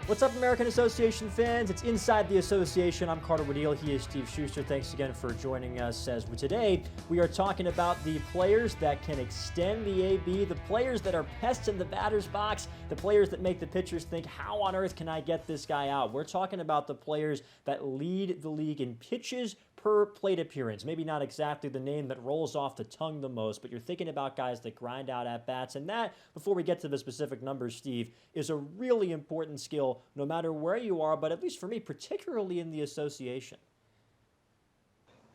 What's up, American Association fans? It's Inside the Association. I'm Carter Woodiel. He is Steve Schuster. Thanks again for joining us as today we are talking about the players that can extend the AB, the players that are pests in the batter's box, the players that make the pitchers think, how on earth can I get this guy out? We're talking about the players that lead the league in pitches per plate appearance. Maybe not exactly the name that rolls off the tongue the most, but you're thinking about guys that grind out at-bats. And that, before we get to the specific numbers, Steve, is a really important skill no matter where you are, but at least for me, particularly in the association.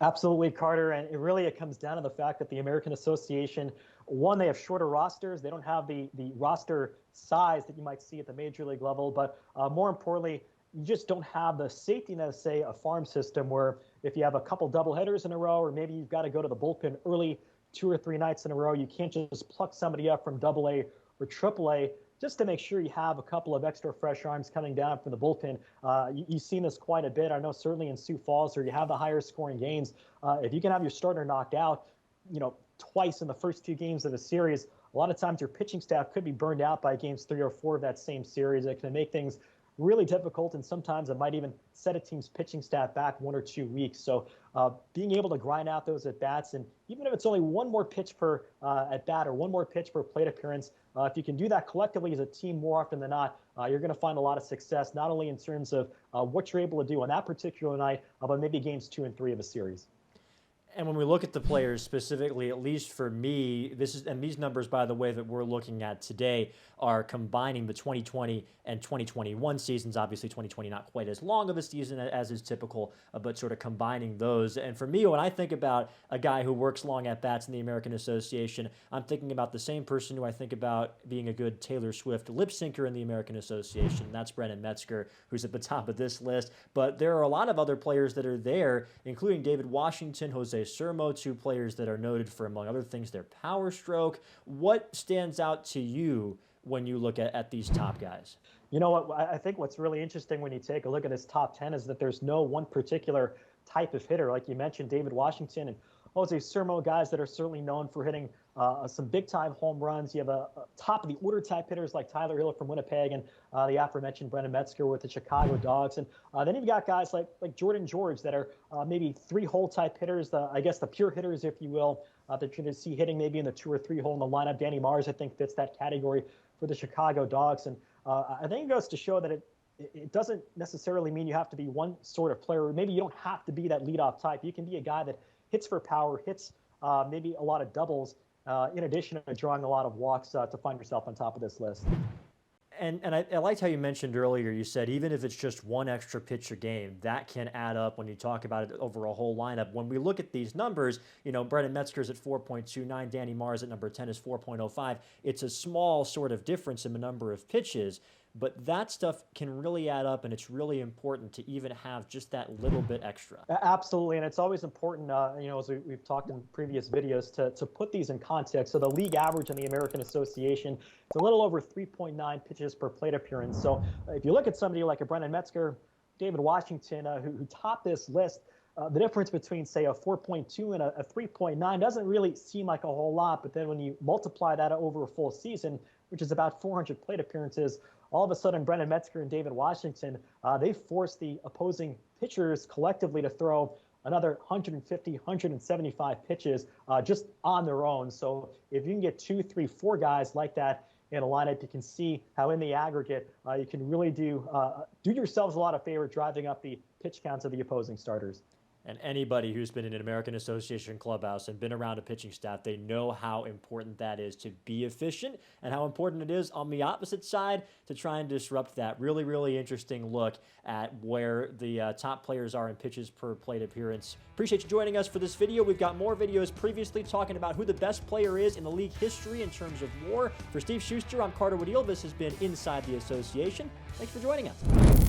Absolutely, Carter, and it comes down to the fact that the American Association, one, they have shorter rosters. They don't have the roster size that you might see at the major league level, but more importantly, you just don't have the safety net of, say, a farm system where if you have a couple doubleheaders in a row, or maybe you've got to go to the bullpen early 2 or 3 nights in a row, you can't just pluck somebody up from AA or AAA just to make sure you have a couple of extra fresh arms coming down from the bullpen. You've seen this quite a bit. I know certainly in Sioux Falls, where you have the higher scoring games, if you can have your starter knocked out, twice in the first 2 games of a series, a lot of times your pitching staff could be burned out by games 3 or 4 of that same series. It can make things really difficult, and sometimes it might even set a team's pitching staff back 1 or 2 weeks. So being able to grind out those at-bats, and even if it's only one more pitch per at-bat or one more pitch per plate appearance, if you can do that collectively as a team more often than not, you're going to find a lot of success, not only in terms of what you're able to do on that particular night, but maybe games 2 and 3 of a series. And when we look at the players specifically, at least for me, these numbers, by the way, that we're looking at today are combining the 2020 and 2021 seasons. Obviously, 2020 not quite as long of a season as is typical, but sort of combining those. And for me, when I think about a guy who works long at bats in the American Association, I'm thinking about the same person who I think about being a good Taylor Swift lip syncer in the American Association. That's Brennan Metzger, who's at the top of this list. But there are a lot of other players that are there, including David Washington, Jose Sermo, 2 players that are noted for, among other things, their power stroke. What stands out to you when you look at these top guys? You know what? I think what's really interesting when you take a look at this top 10 is that there's no one particular type of hitter. Like you mentioned, David Washington and Jose Sermo, guys that are certainly known for hitting some big-time home runs. You have a top-of-the-order type hitters like Tyler Hill from Winnipeg, and the aforementioned Brennan Metzger with the Chicago Dogs. And then you've got guys like Jordan George that are maybe 3-hole type hitters, I guess the pure hitters, if you will, that you're going to see hitting maybe in the 2 or 3 hole in the lineup. Danny Mars, I think, fits that category for the Chicago Dogs. And I think it goes to show that it doesn't necessarily mean you have to be one sort of player. Maybe you don't have to be that leadoff type. You can be a guy that hits for power, hits maybe a lot of doubles, in addition to drawing a lot of walks to find yourself on top of this list. And I liked how you mentioned earlier, you said even if it's just one extra pitch a game, that can add up when you talk about it over a whole lineup. When we look at these numbers, Brennan Metzger's at 4.29, Danny Mars at number 10 is 4.05. It's a small sort of difference in the number of pitches, but that stuff can really add up, and it's really important to even have just that little bit extra. Absolutely, and it's always important, as we've talked in previous videos, to put these in context. So the league average in the American Association is a little over 3.9 pitches per plate appearance. So if you look at somebody like a Brennan Metzger, David Washington, who topped this list, the difference between, say, a 4.2 and a 3.9 doesn't really seem like a whole lot, but then when you multiply that over a full season, which is about 400 plate appearances, all of a sudden Brennan Metzger and David Washington, they forced the opposing pitchers collectively to throw another 150, 175 pitches just on their own. So if you can get 2, 3, 4 guys like that in a lineup, you can see how in the aggregate you can really do yourselves a lot of favor driving up the pitch counts of the opposing starters. And anybody who's been in an American Association clubhouse and been around a pitching staff, they know how important that is to be efficient and how important it is on the opposite side to try and disrupt that. Really, really interesting look at where the top players are in pitches per plate appearance. Appreciate you joining us for this video. We've got more videos previously talking about who the best player is in the league history in terms of WAR. For Steve Schuster, I'm Carter Woodiel. This has been Inside the Association. Thanks for joining us.